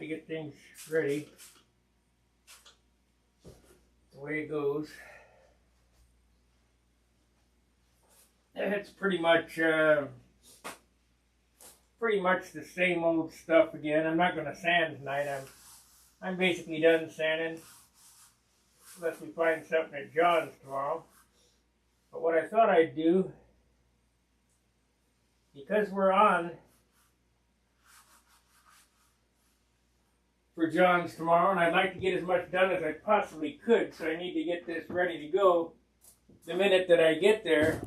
get things ready the way it goes. It's pretty much the same old stuff again. I'm not going to sand tonight. I'm basically done sanding, unless we find something at John's tomorrow. But what I thought I'd do, because we're on for John's tomorrow, and I'd like to get as much done as I possibly could, so I need to get this ready to go the minute that I get there.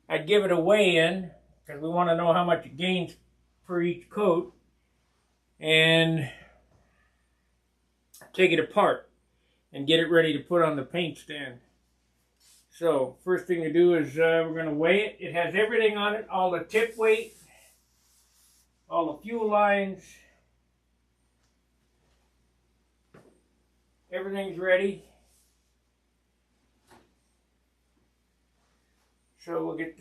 I'd give it a weigh-in, because we want to know how much it gains for each coat, and take it apart and get it ready to put on the paint stand. So, first thing to do is we're going to weigh it. It has everything on it, all the tip weight, all the fuel lines. Everything's ready. So we'll get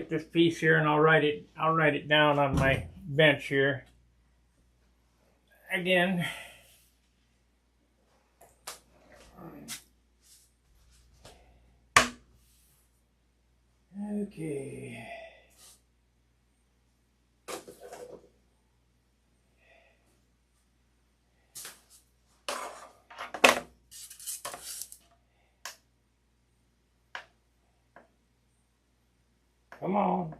this piece here, and I'll write it down on my bench here. Again, okay. Come on.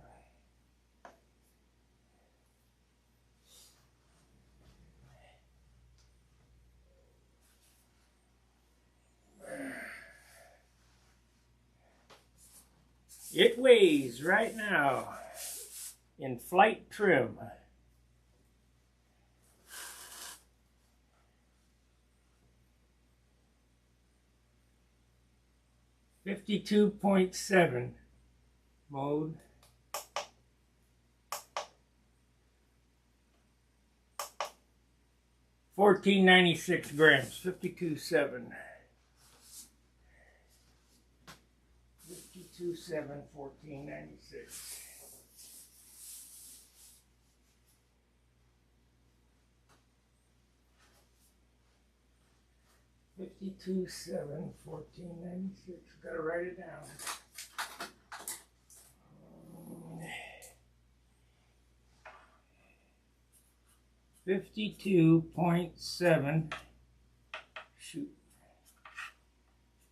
It weighs right now in flight trim. $52.7 mode. $14.96 grams. 52.7. 52.7, $14.96. $52.7, $14.96. Gotta write it down. 52.7. Shoot.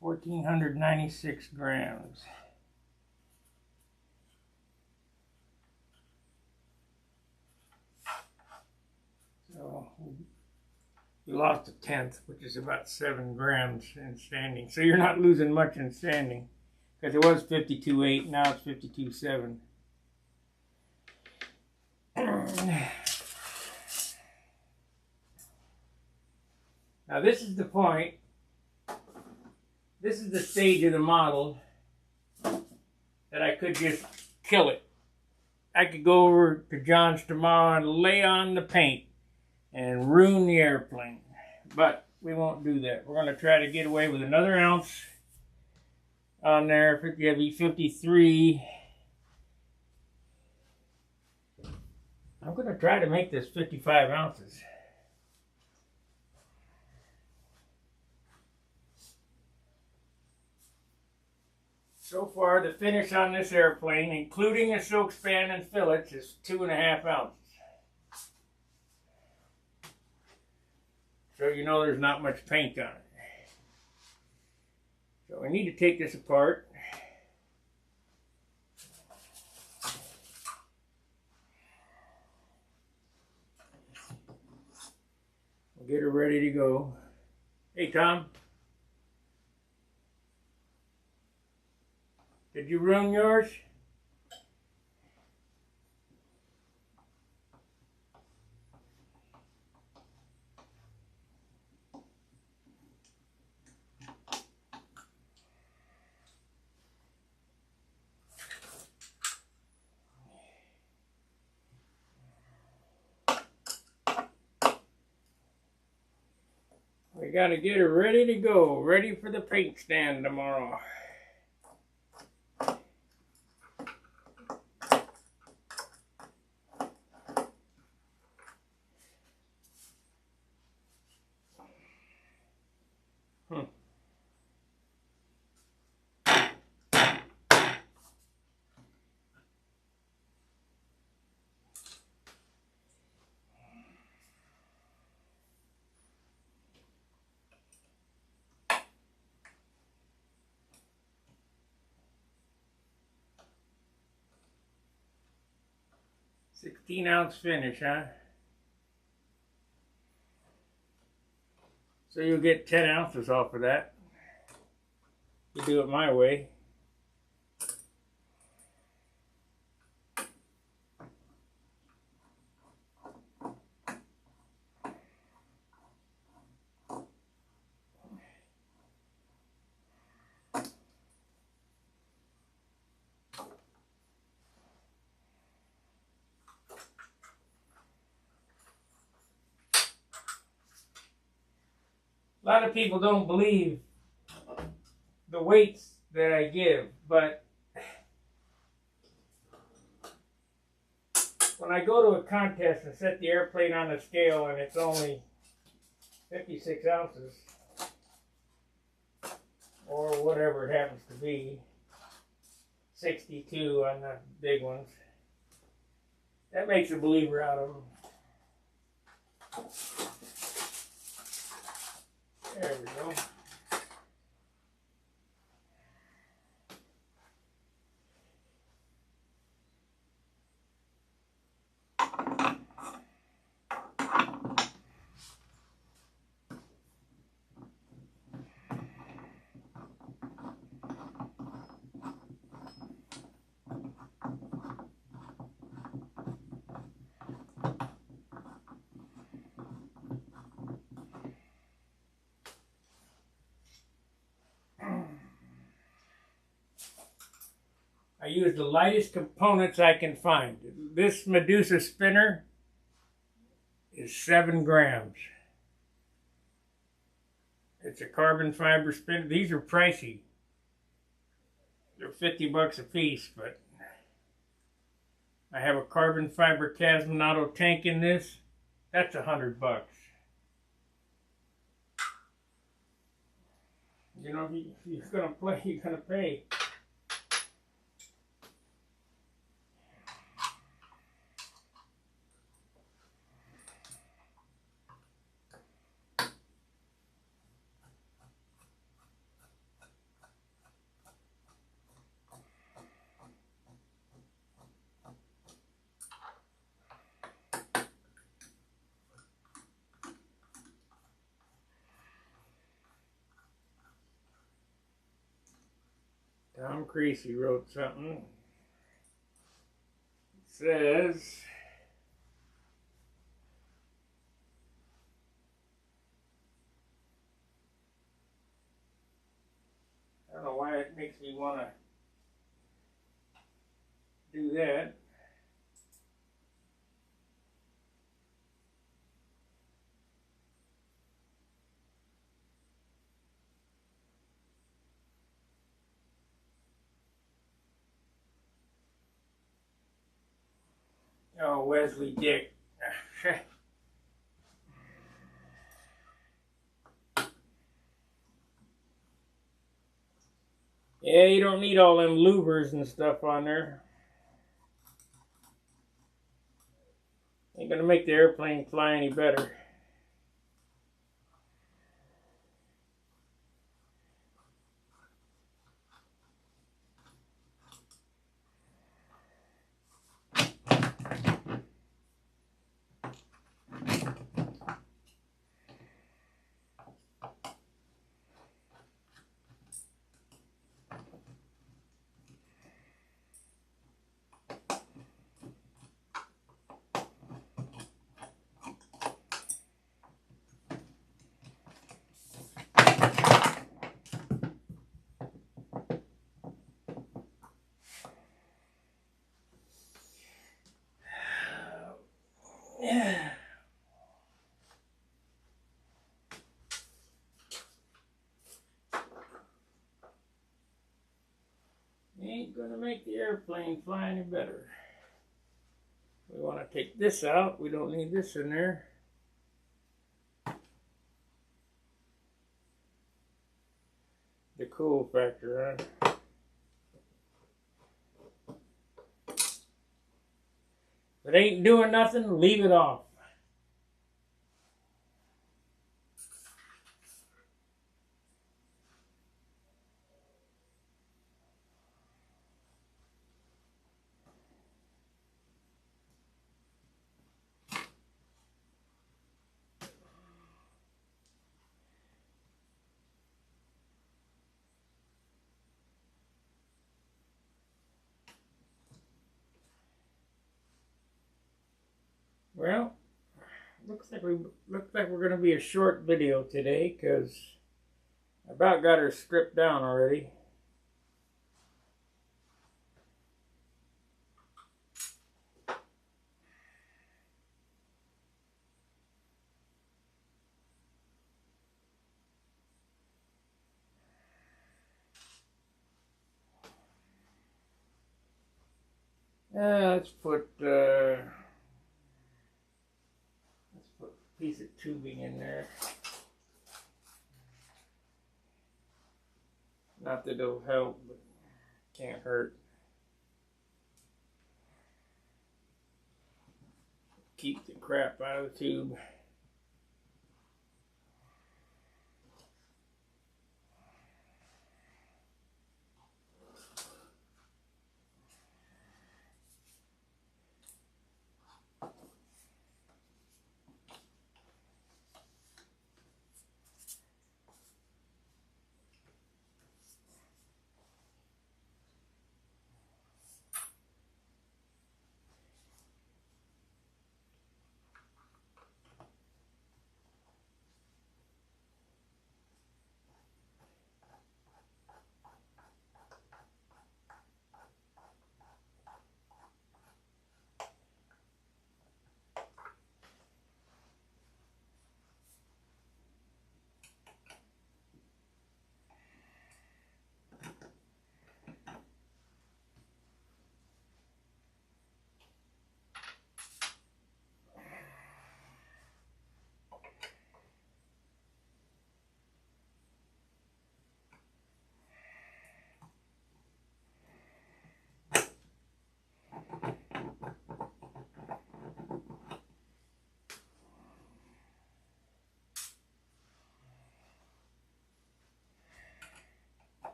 1,496 grams. So you lost a tenth, which is about 7 grams in sanding. So you're not losing much in sanding, because it was 52.8, now it's 52.7. Now this is the point, this is the stage of the model that I could just kill it. I could go over to John's tomorrow and lay on the paint and ruin the airplane. But we won't do that. We're going to try to get away with another ounce on there. 53. I'm going to try to make this 55 ounces. So far, the finish on this airplane, including the silk span and fillets, is 2.5 ounces. So you know there's not much paint on it. So we need to take this apart. We'll get her ready to go. Hey, Tom. Did you ruin yours? We got to get her ready to go, ready for the paint stand tomorrow. 16-ounce finish, huh? So you'll get 10 ounces off of that. You do it my way. A lot of people don't believe the weights that I give, but when I go to a contest and set the airplane on the scale and it's only 56 ounces, or whatever it happens to be, 62 on the big ones, that makes a believer out of them. There we go. I use the lightest components I can find. This Medusa spinner is 7 grams. It's a carbon fiber spinner. These are pricey. They're 50 bucks a piece, but I have a carbon fiber Casminato tank in this. That's 100 bucks. You know, if you're gonna play, you're gonna pay. Tom Creasy wrote something. It says, I don't know why it makes me want to do that. Oh, Wesley Dick. Yeah, you don't need all them louvers and stuff on there. Ain't gonna make the airplane fly any better. Yeah. Ain't gonna make the airplane fly any better. We want to take this out. We don't need this in there. The cool factor, huh? If it ain't doing nothing, leave it off. Well, looks like we're gonna be a short video today because I about got her stripped down already. Let's put a piece of tubing in there. Not that it'll help, but can't hurt. Keep the crap out of the tube.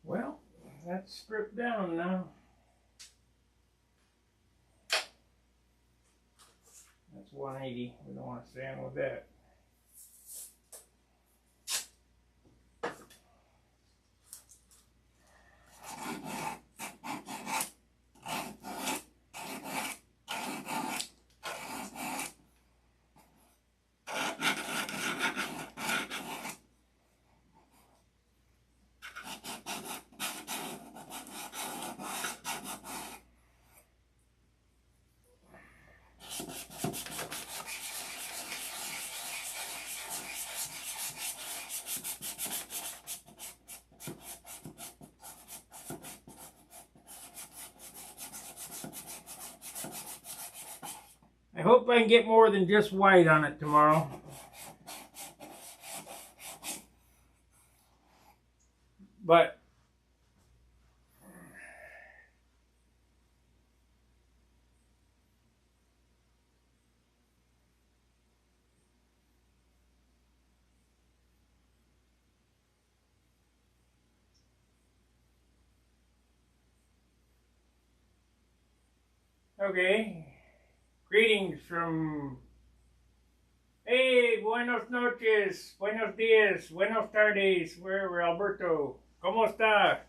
Well, that's stripped down now. That's 180. We don't want to sand with that. I hope I can get more than just white on it tomorrow. But okay. Greetings from, hey, buenos noches, buenos dias, buenos tardes, wherever, Alberto. ¿Cómo está?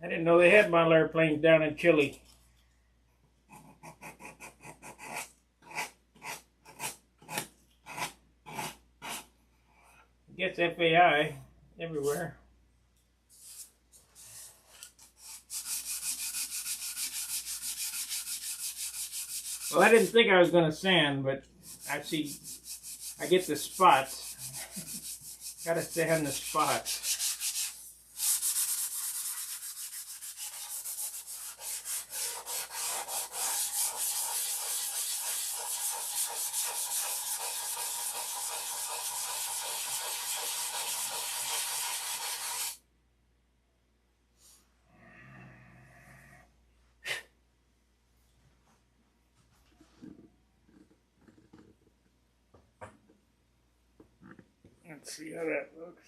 I didn't know they had model airplanes down in Chile. I guess FAI everywhere. Well, I didn't think I was going to sand, but I see, I get the spots. Gotta sand the spots. Let's see how that looks.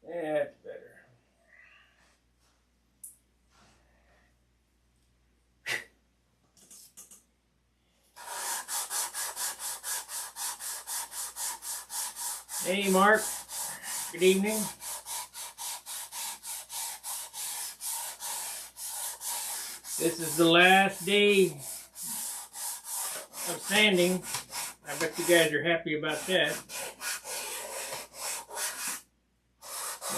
Yeah, it's better. Hey, Mark. Good evening. This is the last day of sanding. I bet you guys are happy about that.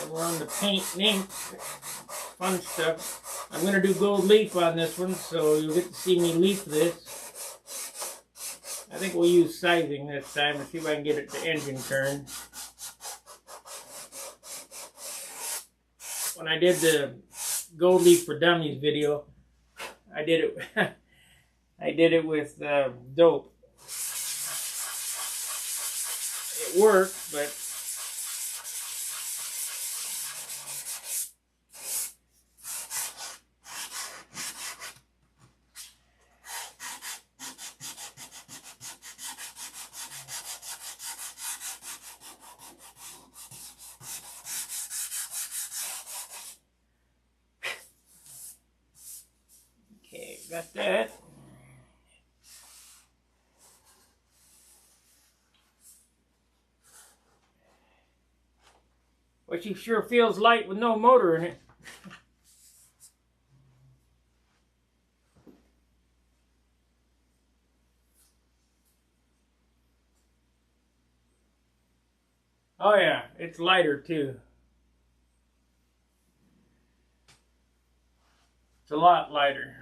And we're on the paint and ink. Fun stuff. I'm going to do gold leaf on this one, so you'll get to see me leaf this. I think we'll use sizing this time and see if I can get it to engine turn. When I did the Gold Leaf for Dummies video, I did it I did it with dope. It worked, but okay, got that. But she sure feels light with no motor in it. Oh yeah, it's lighter too. It's a lot lighter.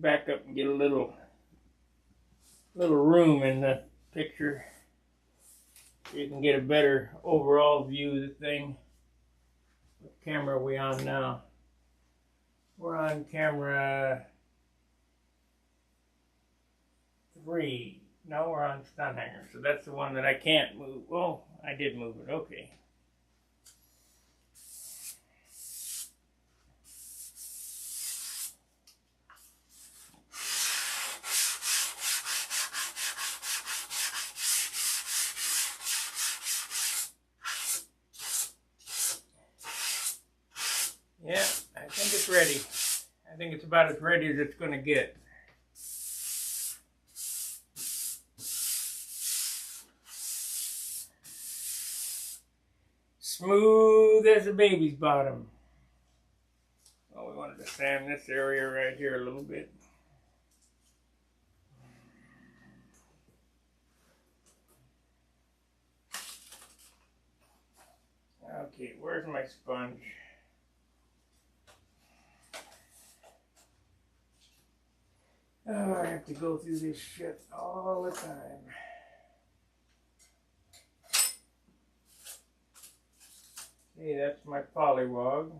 Back up and get a little room in the picture so you can get a better overall view of the thing. What camera are we on now? We're on camera 3. No, we're on Stunhanger, so that's the one that I can't move. Well, I did move it, okay. Yeah, I think it's ready. I think it's about as ready as it's going to get. Smooth as a baby's bottom. Oh, we wanted to sand this area right here a little bit. Okay, where's my sponge? Oh, I have to go through this shit all the time. Hey, that's my polywog.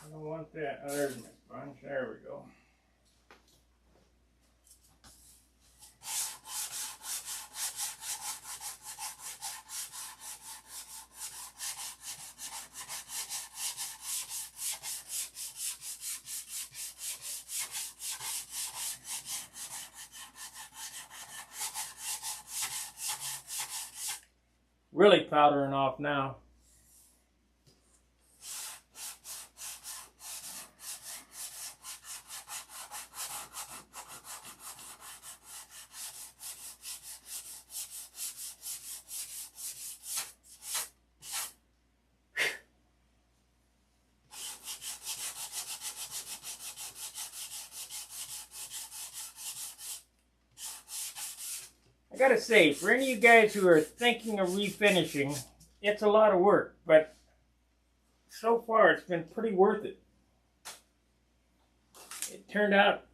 I don't want that. Oh, there's my sponge. There we go. Really powdering off now. gotta say, for any of you guys who are thinking of refinishing, it's a lot of work, but so far it's been pretty worth it. It turned out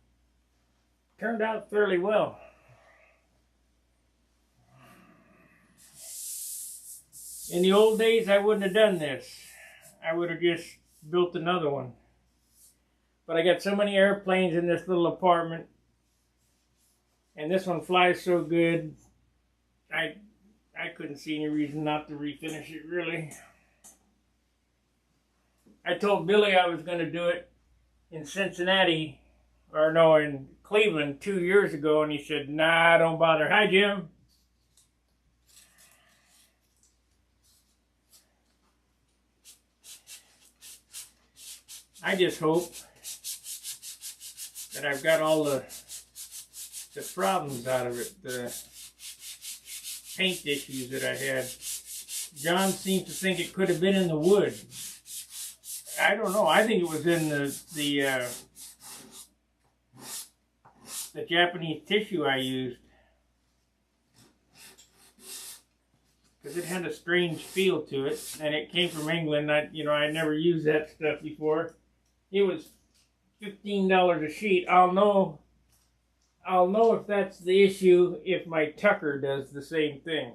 fairly well. In the old days, I wouldn't have done this. I would have just built another one. But I got so many airplanes in this little apartment, and this one flies so good, I couldn't see any reason not to refinish it, really. I told Billy I was going to do it in Cincinnati, or no, in Cleveland 2 years ago, and he said, nah, don't bother. Hi, Jim. I just hope that I've got all the problems out of it, the paint issues that I had. John seems to think it could have been in the wood. I don't know. I think it was in the Japanese tissue I used, because it had a strange feel to it, and it came from England. I never used that stuff before. It was $15 a sheet. I'll know if that's the issue if my Tucker does the same thing,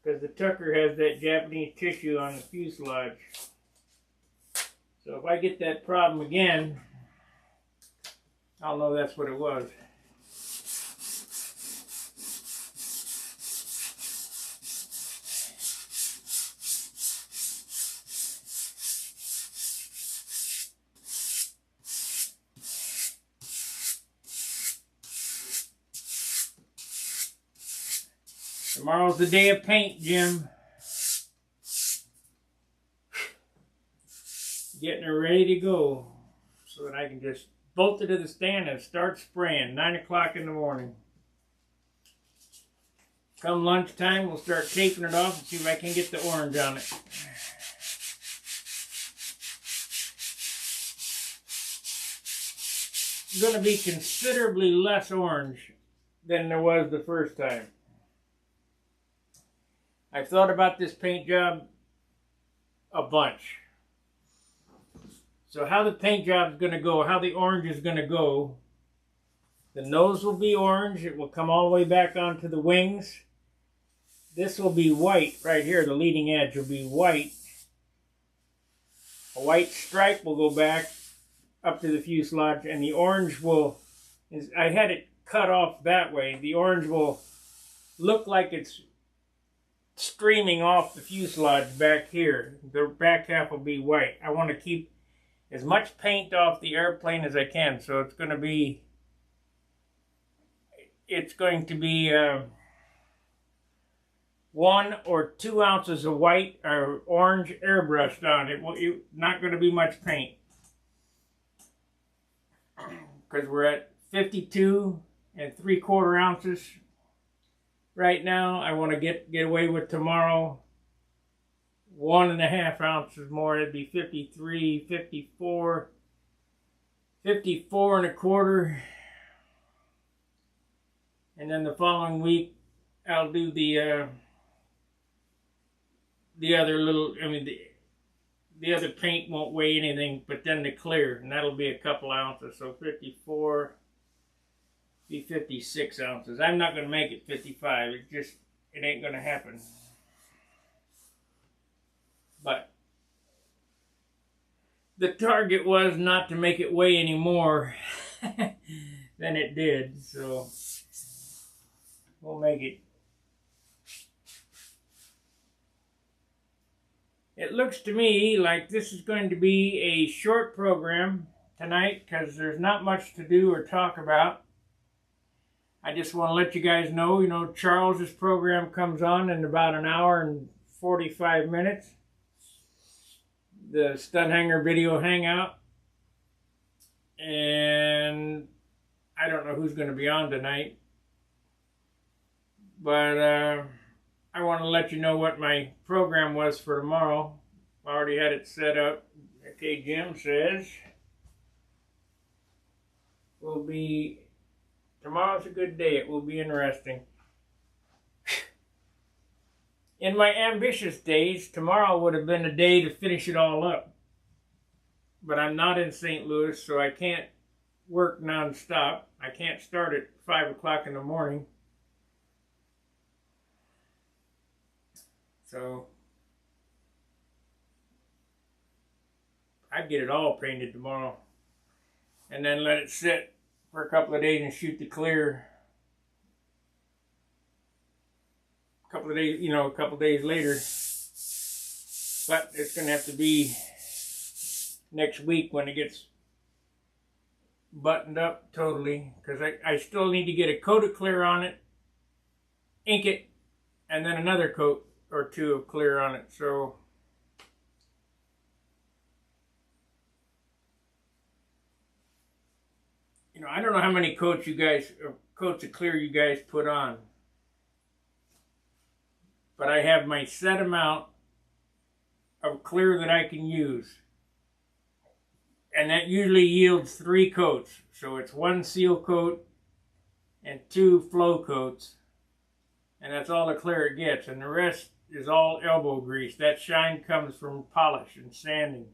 because the Tucker has that Japanese tissue on the fuselage. So if I get that problem again, I'll know that's what it was. Tomorrow's the day of paint, Jim. Getting it ready to go so that I can just bolt it to the stand and start spraying. 9 o'clock in the morning. Come lunchtime, we'll start taping it off and see if I can get the orange on it. It's going to be considerably less orange than there was the first time. I've thought about this paint job a bunch. So how the paint job is going to go, how the orange is going to go, the nose will be orange. It will come all the way back onto the wings. This will be white right here. The leading edge will be white. A white stripe will go back up to the fuselage, and the orange will, I had it cut off that way. The orange will look like it's streaming off the fuselage back here. The back half will be white. I want to keep as much paint off the airplane as I can, so it's going to be 1 or 2 ounces of white or orange airbrushed on it. Not going to be much paint, because we're at 52 3/4 ounces right now. I want to get away with tomorrow 1.5 ounces more. It'd be 53, 54, 54 1/4. And then the following week, I'll do the other little, the other paint won't weigh anything, but then the clear, and that'll be a couple ounces. So 54, be 56 ounces. I'm not going to make it 55. It ain't going to happen. But the target was not to make it weigh any more than it did, so we'll make it. It looks to me like this is going to be a short program tonight, because there's not much to do or talk about. I just want to let you guys know, Charles's program comes on in about 1 hour and 45 minutes. The Stunhanger Video Hangout. And I don't know who's going to be on tonight. But I want to let you know what my program was for tomorrow. I already had it set up. Okay, Jim says we'll be Tomorrow's a good day. It will be interesting. In my ambitious days, tomorrow would have been a day to finish it all up. But I'm not in St. Louis, so I can't work nonstop. I can't start at 5 o'clock in the morning. So I'd get it all painted tomorrow and then let it sit for a couple of days and shoot the clear. A couple of days later. But it's going to have to be next week when it gets buttoned up totally, because I still need to get a coat of clear on it, ink it, and then another coat or two of clear on it. So I don't know how many coats of clear you guys put on, but I have my set amount of clear that I can use, and that usually yields 3 coats. So it's 1 seal coat and 2 flow coats, and that's all the clear it gets, and the rest is all elbow grease. That shine comes from polish and sanding.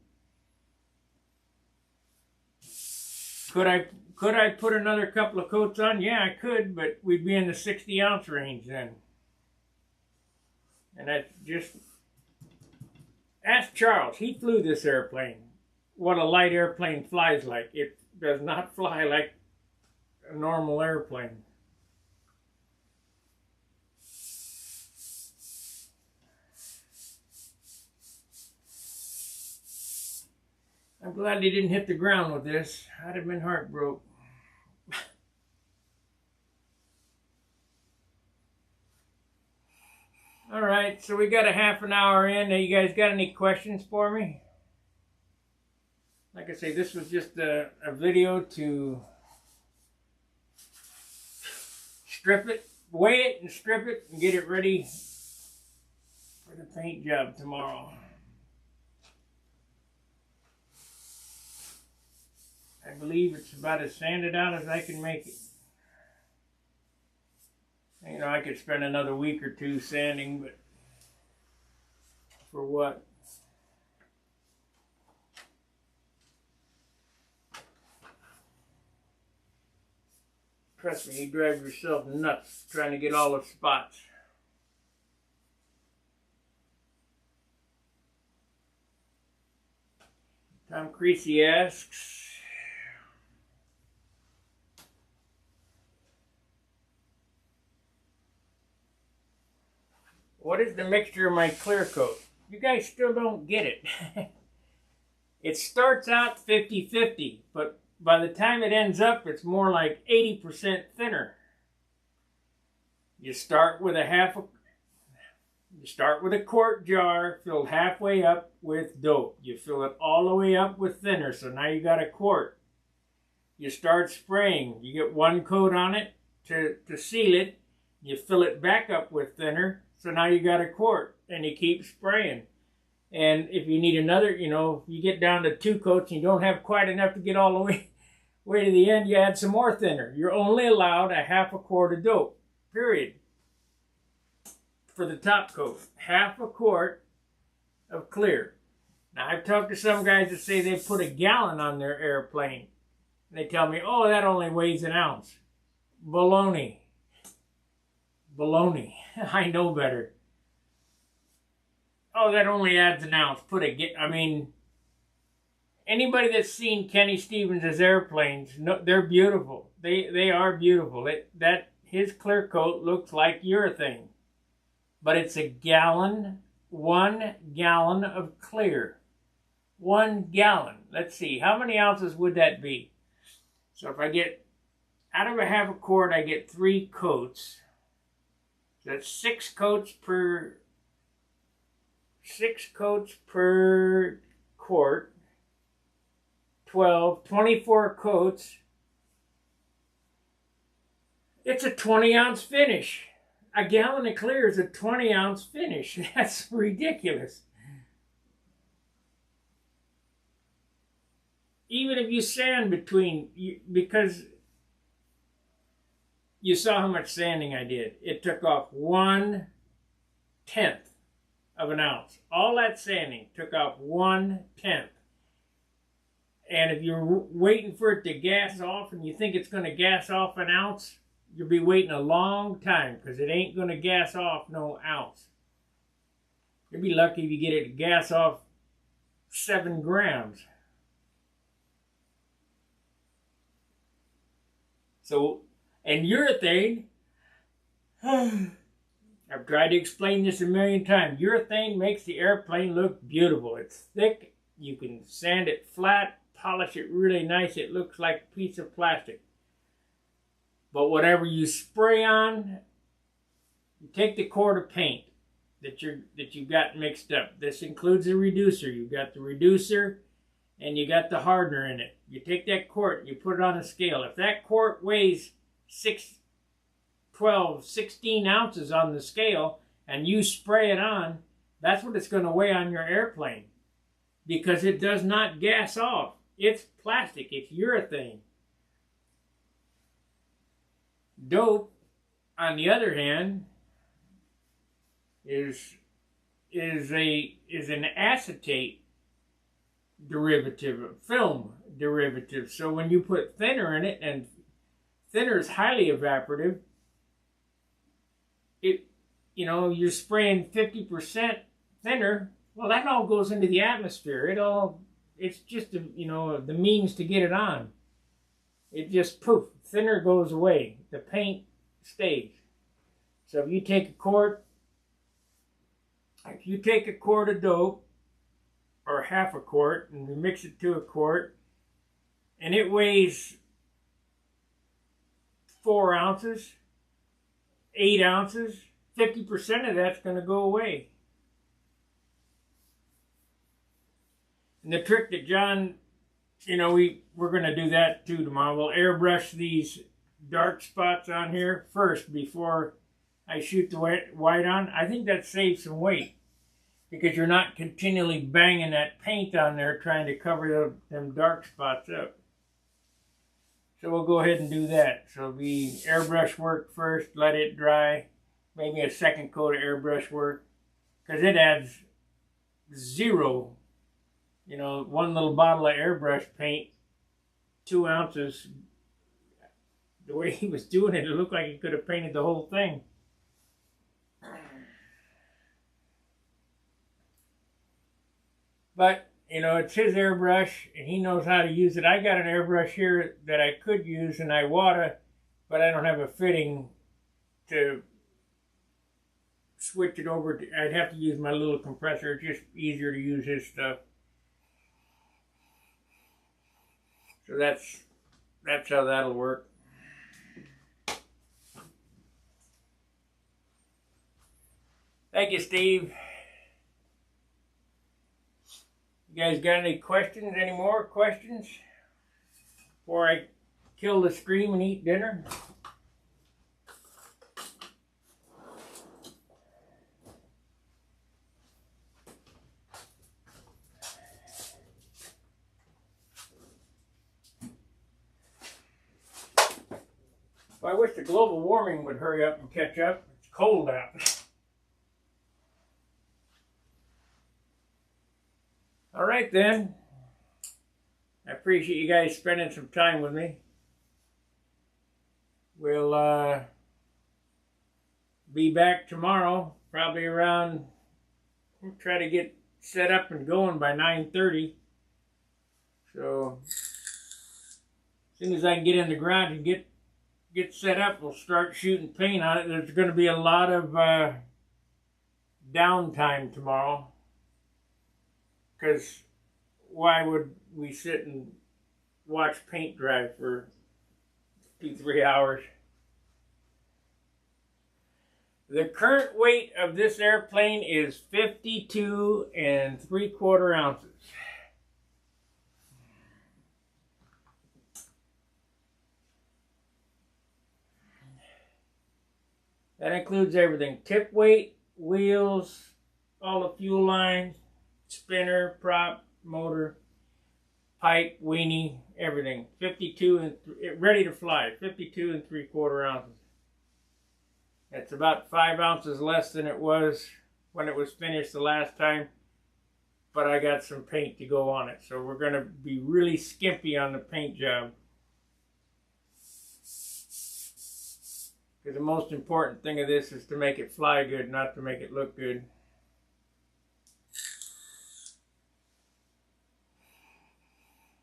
Could I put another couple of coats on? Yeah, I could, but we'd be in the 60-ounce range then. And that's just... Ask Charles. He flew this airplane. What a light airplane flies like. It does not fly like a normal airplane. I'm glad he didn't hit the ground with this. I'd have been heartbroken. All right, so we got a half an hour in. Now, you guys got any questions for me? Like I say, this was just a video to strip it, weigh it and strip it and get it ready for the paint job tomorrow. I believe it's about as sanded out as I can make it. I could spend another week or two sanding, but for what? Trust me, you drive yourself nuts trying to get all the spots. Tom Creasy asks, what is the mixture of my clear coat? You guys still don't get it. It starts out 50-50, but by the time it ends up, it's more like 80% thinner. You start with a quart jar filled halfway up with dope. You fill it all the way up with thinner, so now you got a quart. You start spraying. You get 1 coat on it to seal it. You fill it back up with thinner, so now you got a quart, and you keep spraying. And if you need another, if you get down to 2 coats and you don't have quite enough to get all the way to the end, you add some more thinner. You're only allowed a half a quart of dope, period. For the top coat, half a quart of clear. Now, I've talked to some guys that say they put a gallon on their airplane. And they tell me, oh, that only weighs an ounce. Baloney. Baloney. I know better. Oh, that only adds an ounce. Anybody that's seen Kenny Stevens' airplanes, they're beautiful. They are beautiful. His clear coat looks like urethane. But it's a gallon, 1 gallon of clear. 1 gallon. Let's see, how many ounces would that be? So if I get, out of a half a quart, I get 3 coats. So that's 6 coats per quart. 24 coats. It's a 20-ounce finish. A gallon of clear is a 20-ounce finish. That's ridiculous. Even if you sand between, because you saw how much sanding I did. It took off 1/10 of an ounce. All that sanding took off 1/10. And if you're waiting for it to gas off and you think it's going to gas off an ounce, you'll be waiting a long time, because it ain't going to gas off no ounce. You'll be lucky if you get it to gas off 7 grams. So, and urethane, I've tried to explain this a million times. Urethane makes the airplane look beautiful. It's thick. You can sand it flat, polish it really nice. It looks like a piece of plastic. But whatever you spray on, you take the quart of paint that you've got mixed up. This includes the reducer. You've got the reducer and you got the hardener in it. You take that quart and you put it on a scale. If that quart weighs 12, 16 ounces on the scale and you spray it on, that's what it's going to weigh on your airplane, because it does not gas off. It's plastic. It's urethane. Dope, on the other hand, is an acetate derivative, a film derivative. So when you put thinner in it, and thinner is highly evaporative, you're spraying 50% thinner. Well, that all goes into the atmosphere. It's just the means to get it on. It just poof, thinner goes away. The paint stays. So if you take a quart of dope, or half a quart, and you mix it to a quart, and it weighs 4 ounces, 8 ounces, 50% of that's going to go away. And the trick that John, we're going to do that too tomorrow. We'll airbrush these dark spots on here first before I shoot the white on. I think that saves some weight, because you're not continually banging that paint on there trying to cover them dark spots up. So we'll go ahead and do that. So it'll be airbrush work first, let it dry, maybe a second coat of airbrush work, because it adds 0. One little bottle of airbrush paint, 2 ounces. The way he was doing it, it looked like he could have painted the whole thing. But, it's his airbrush, and he knows how to use it. I got an airbrush here that I could use in Iwata, but I don't have a fitting to switch it over to. I'd have to use my little compressor. It's just easier to use his stuff. So that's how that'll work. Thank you, Steve. You guys got any questions? Any more questions before I kill the stream and eat dinner? Well, I wish the global warming would hurry up and catch up. It's cold out. All right, then. I appreciate you guys spending some time with me. We'll be back tomorrow, probably around. We'll try to get set up and going by 9:30. So as soon as I can get in the garage and get set up, we'll start shooting paint on it. There's going to be a lot of downtime tomorrow, because why would we sit and watch paint dry for 2-3 hours? The current weight of this airplane is 52 3/4 ounces. That includes everything: tip weight, wheels, all the fuel lines, spinner, prop, motor, pipe, weenie, everything. 52 and ready to fly. 52 3/4 ounces. It's about 5 ounces less than it was when it was finished the last time, but I got some paint to go on it. So we're going to be really skimpy on the paint job. Because the most important thing of this is to make it fly good, not to make it look good.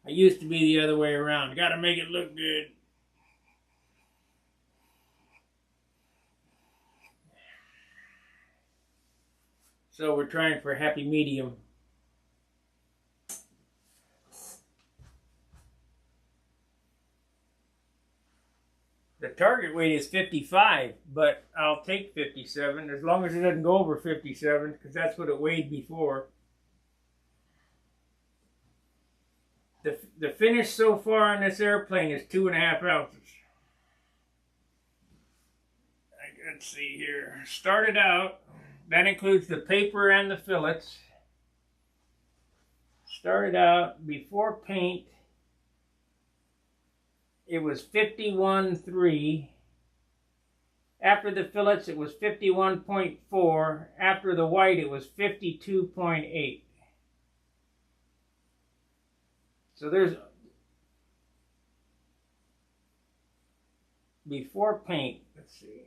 I used to be the other way around. Got to make it look good. So we're trying for a happy medium. The target weight is 55, but I'll take 57 as long as it doesn't go over 57, because that's what it weighed before. The finish so far on this airplane is 2.5 ounces. Let's see here. Started out, that includes the paper and the fillets. Started out before paint, it was 51.3. After the fillets, it was 51.4. After the white, it was 52.8. So there's, before paint, let's see.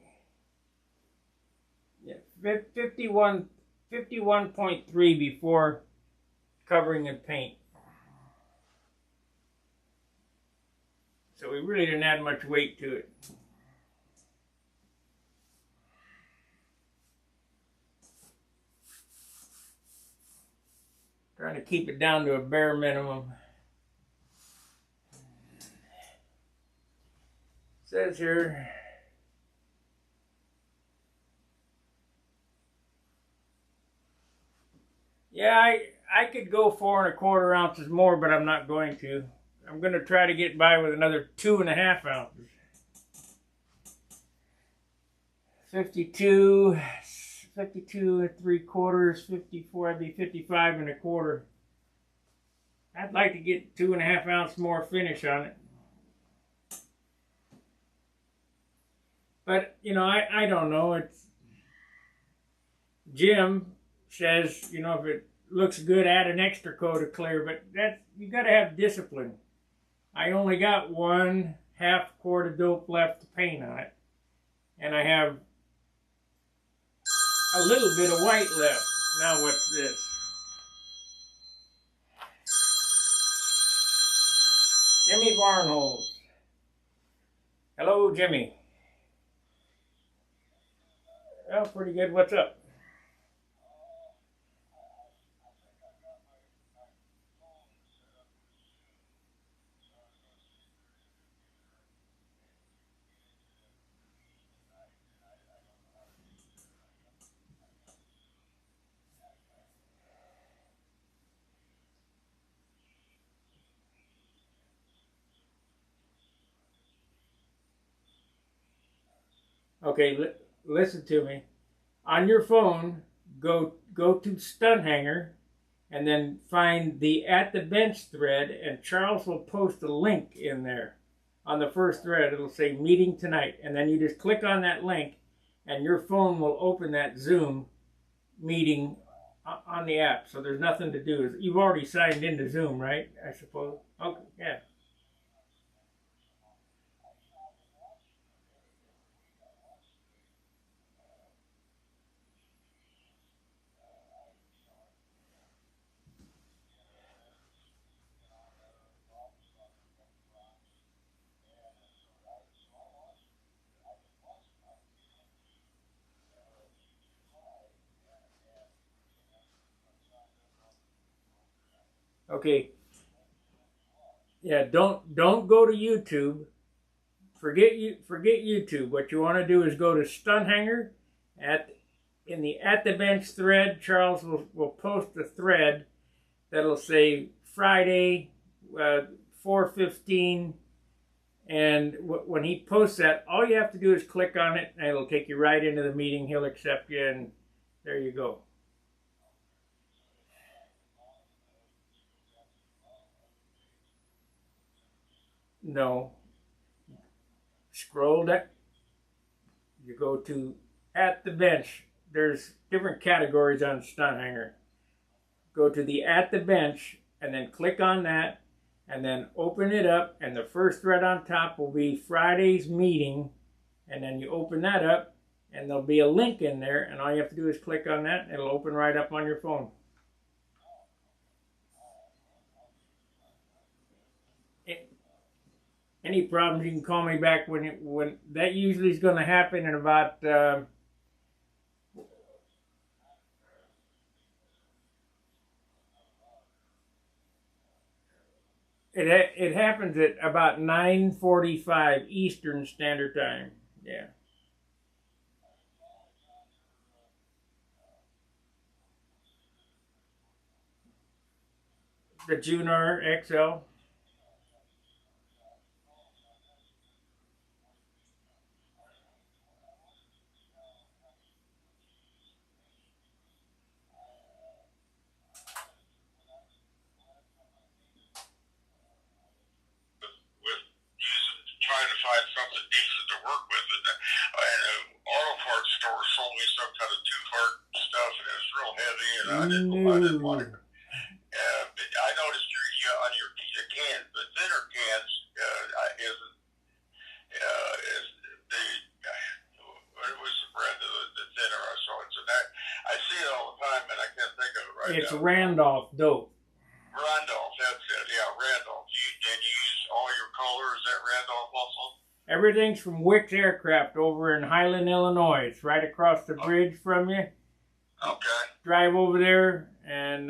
Yeah, 51.3 before covering in paint. So we really didn't add much weight to it. Trying to keep it down to a bare minimum. It says here, yeah, I could go 4¼ ounces more, but I'm not going to. I'm going to try to get by with another 2.5 ounces. 52 3/4, 54, that'd be 55 1/4. I'd like to get 2.5 ounces more finish on it. But, you know, I don't know. It's, Jim says, you know, if it looks good, add an extra coat of clear, but that's, you got to have discipline. I only got 1/2 quart of dope left to paint on it. And I have a little bit of white left. Now what's this? Jimmy Barnholes. Hello, Jimmy. Oh, pretty good. What's up? Okay, listen to me. On your phone, go to Stunhanger, and then find the At the Bench thread, and Charles will post a link in there. On the first thread, it'll say meeting tonight, and then you just click on that link, and your phone will open that Zoom meeting on the app. So there's nothing to do. You've already signed into Zoom, right? I suppose. Okay, yeah. Okay. Yeah, don't go to YouTube. Forget YouTube. What you want to do is go to Stunhanger. In the At the Bench thread, Charles will post a thread that'll say Friday, 4:15, and when he posts that, all you have to do is click on it, and it'll take you right into the meeting. He'll accept you, and there you go. No. Scroll that. You go to at the bench. There's different categories on stunt hanger. Go to the at the bench and then click on that and then open it up, and the first thread on top will be Friday's meeting, and then you open that up and there'll be a link in there, and all you have to do is click on that and it'll open right up on your phone. Any problems, you can call me back when that usually is going to happen in about it happens at about 9:45 Eastern Standard Time. Yeah. The Junar XL. Trying to find something decent to work with, and an auto parts store sold me some kind of two-part stuff, and it was real heavy, and I didn't want it. But I noticed on your cans, the thinner cans isn't is the what was the brand of the thinner I saw it? So that I see it all the time, and I can't think of it right now. It's Randolph dope. Randolph, that's it. Yeah, Randolph. You use all your colors at Randolph also? Everything's from Wicks Aircraft over in Highland, Illinois. It's right across the bridge from you. Okay. Drive over there and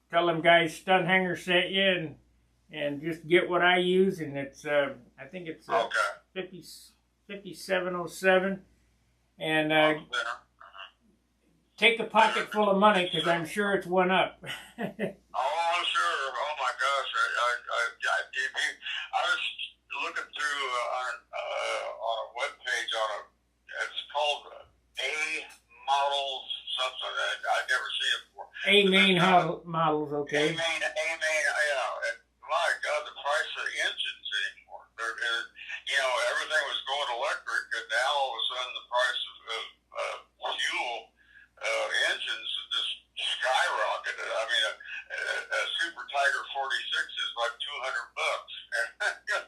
tell them guys Stunt Hanger sent you, and just get what I use. And it's I think it's 5707. And take a pocket full of money, because I'm sure it's went up. Oh, sure. Oh my gosh. I was looking through on a web page it's called A Models something. I've never seen it before. A main models, okay. A main, yeah. And my God, the price of engines anymore. Everything was going electric, and now all of a sudden the price of fuel engines just skyrocketed. I mean, a Super Tiger 46 is like $200, and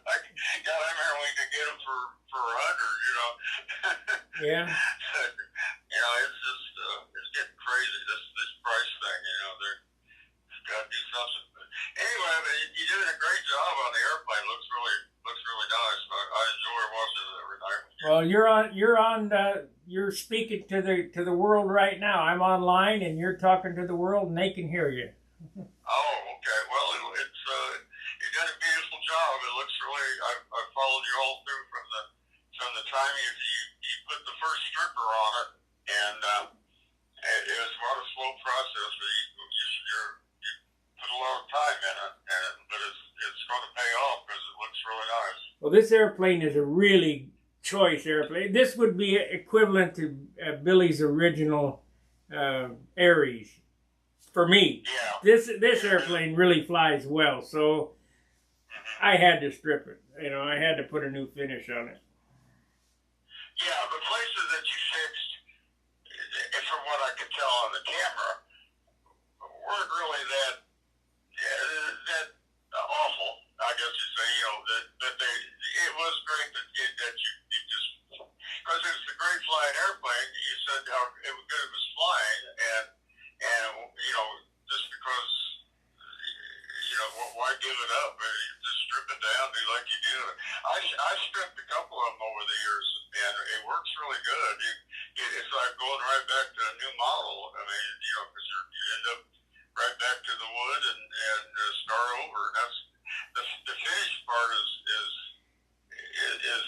I remember we could get them for 100. Yeah. It's just it's getting crazy. This price thing. They've got to do something. But anyway, you're doing a great job on the airplane. Looks really nice. I enjoy watching it every night. Well, you're speaking to the world right now. I'm online, and you're talking to the world, and they can hear you. Oh, okay. Well, you did a beautiful job. It looks really. I followed you all through from the time you put the first stripper on it, and it was not a slow process. But you put a lot of time in it, but it's going to pay off because it looks really nice. Well, this airplane is a really choice airplane. This would be equivalent to Billy's original Aries for me. Yeah. This airplane really flies well, so I had to strip it. I had to put a new finish on it. Yeah, the places that you fixed, from what I could tell on the camera, weren't really that awful. I guess you say, that it was great that you just, because it was a great flying airplane. You said how good it was flying, and just because why give it up? Just strip it down, do like you do. I stripped a couple of them over the years, and it works really good. It's like going right back to a new model. I mean, because you end up right back to the wood and start over. And that's the finish part is as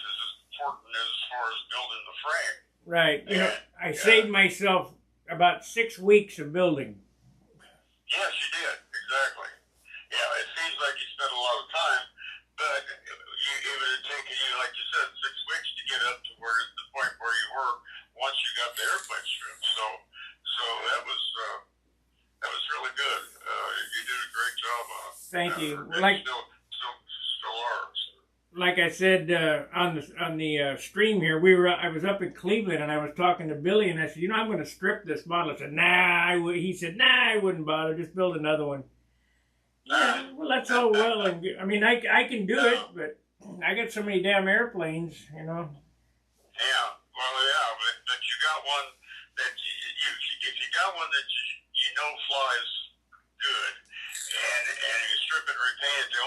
important as far as building the frame. Right. I saved myself about 6 weeks of building. Yes, you did. Exactly. Yeah, it seems like you spent a lot of time, but it would have taken you, like you said, 6 weeks to get up to the point where you were once you got the airplane stripped. So that was really good. You did a great job on it. Thank you. Still are. like I said on the stream here, I was up in Cleveland and I was talking to Billy and I said, I'm going to strip this model. I said, nah. He said, nah, I wouldn't bother. Just build another one. Yeah, well, that's all well and good. I mean, I can do it, but I got so many damn airplanes, Yeah, well, yeah, but you got one that if you got one that you know flies good, and you strip it and repaint it, the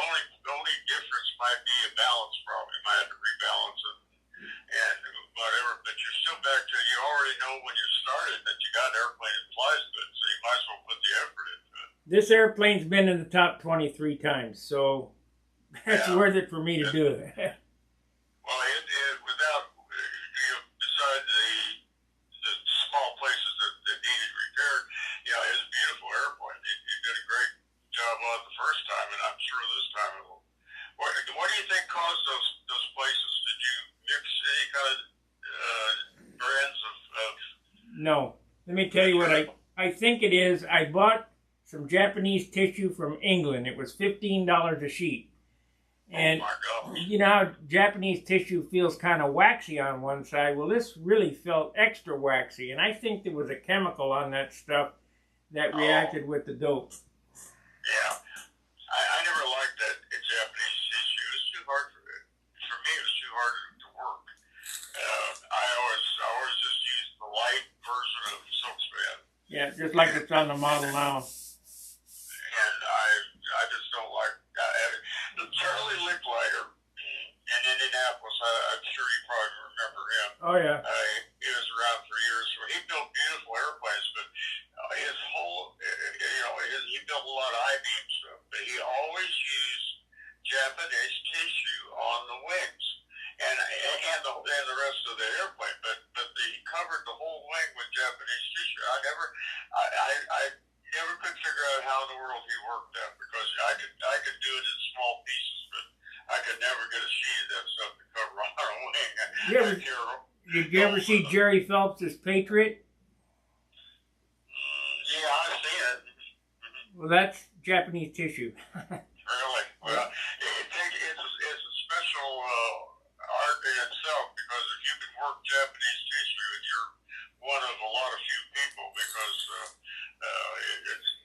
only difference might be a balance problem. You might have to rebalance it and whatever, but you're still back to you already know when you started that you got an airplane that flies good, so you might as well put the effort into it. This airplane's been in the top 23 times, so that's worth it for me to do it. Well, without beside the small places that needed repaired, it's a beautiful airplane. You did a great job on it the first time, and I'm sure this time it will. What do you think caused those places? Did you mix any kind of brands of? No. Let me tell you what I think it is. I bought some Japanese tissue from England. It was $15 a sheet. And you know how Japanese tissue feels kind of waxy on one side? Well, this really felt extra waxy. And I think there was a chemical on that stuff that reacted with the dope. Yeah. I never liked that Japanese tissue. It was too hard for me. It was too hard to work. I always just used the light version of Silkspan. Yeah, just like it's on the model now. And I just don't like Charlie Licklider in Indianapolis. I'm sure you probably remember him. Oh yeah. He was around for years. So he built beautiful airplanes, but his whole, he built a lot of I-beam stuff. But he always used Japanese tissue on the wings and the rest of the airplane. But he covered the whole wing with Japanese tissue. I never could figure out how in the world he worked that, because I could do it in small pieces, but I could never get a sheet of that stuff to cover on a wing. Did you ever see Jerry Phelps' Patriot? Yeah, I've seen it. Well, that's Japanese tissue. Really? Well, it's a special art in itself, because if you can work Japanese tissue, you're one of a lot of few people, because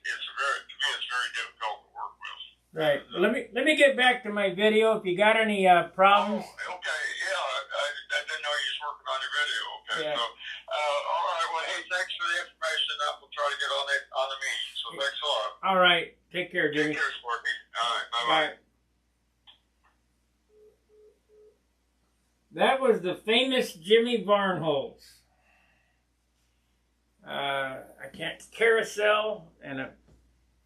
it's very difficult to work with. Right. Well, let me get back to my video. If you got any problems. Oh, okay. Yeah, I didn't know you was working on your video. Okay. Yeah. So, all right. Well, hey, thanks for the information. We'll try to get on the meeting. So thanks a lot. All right. Take care, Jimmy. Take care, Sparky. All right. Bye-bye. Bye. That was the famous Jimmy Varnholz. Carousel, and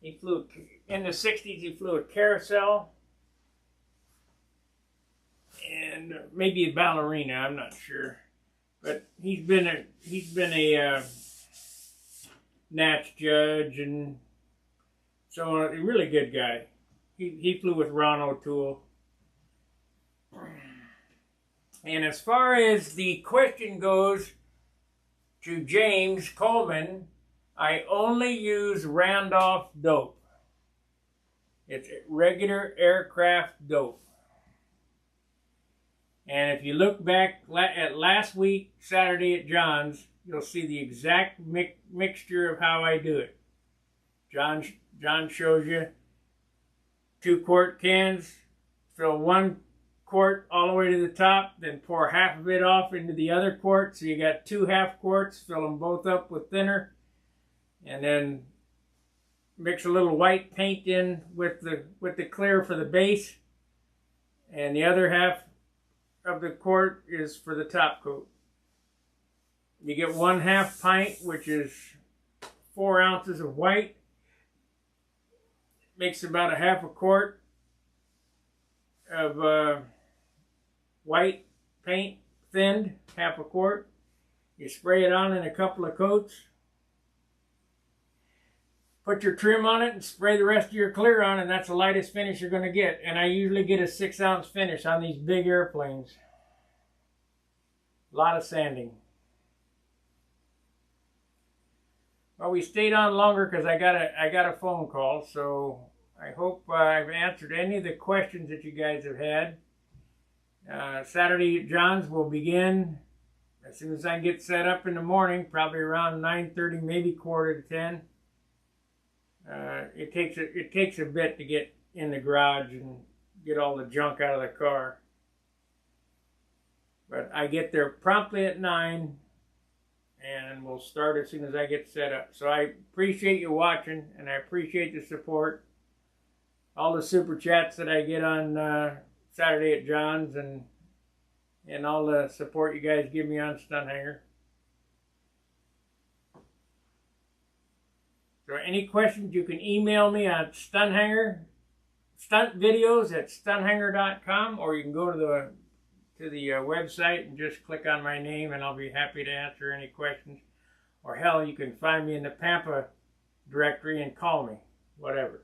he flew in the 60s. He flew a Carousel and maybe a Ballerina. I'm not sure, but he's been a Natch judge and so on. A really good guy. He flew with Ron O'Toole. And as far as the question goes to James Coleman, I only use Randolph dope. It's regular aircraft dope. And if you look back at last week, Saturday at John's, you'll see the exact mixture of how I do it. John shows you 2 quart cans, fill 1 quart all the way to the top, then pour half of it off into the other quart. So you got 2 half quarts, fill them both up with thinner, and then mix a little white paint in with the clear for the base, and the other half of the quart is for the top coat. You get 1/2 pint, which is 4 ounces of white. Makes about a 1/2 quart of white paint, thinned, 1/2 quart. You spray it on in a couple of coats. Put your trim on it and spray the rest of your clear on, and that's the lightest finish you're going to get. And I usually get a 6-ounce finish on these big airplanes. A lot of sanding. Well, we stayed on longer because I got a phone call, so I hope I've answered any of the questions that you guys have had. Saturday at John's will begin as soon as I get set up in the morning, probably around 9:30, maybe 9:45. It takes a bit to get in the garage and get all the junk out of the car. But I get there promptly at 9, and we'll start as soon as I get set up. So I appreciate you watching, and I appreciate the support. All the super chats that I get on Saturday at John's, and all the support you guys give me on Stunthanger. So any questions, you can email me at stuntvideos@stunthanger.com, or you can go to the website and just click on my name, and I'll be happy to answer any questions. Or hell, you can find me in the Pampa directory and call me, whatever.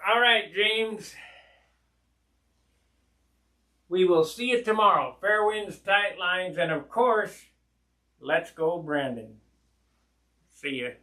All right, James. We will see you tomorrow. Fair winds, tight lines, and of course, let's go, Brandon. See ya.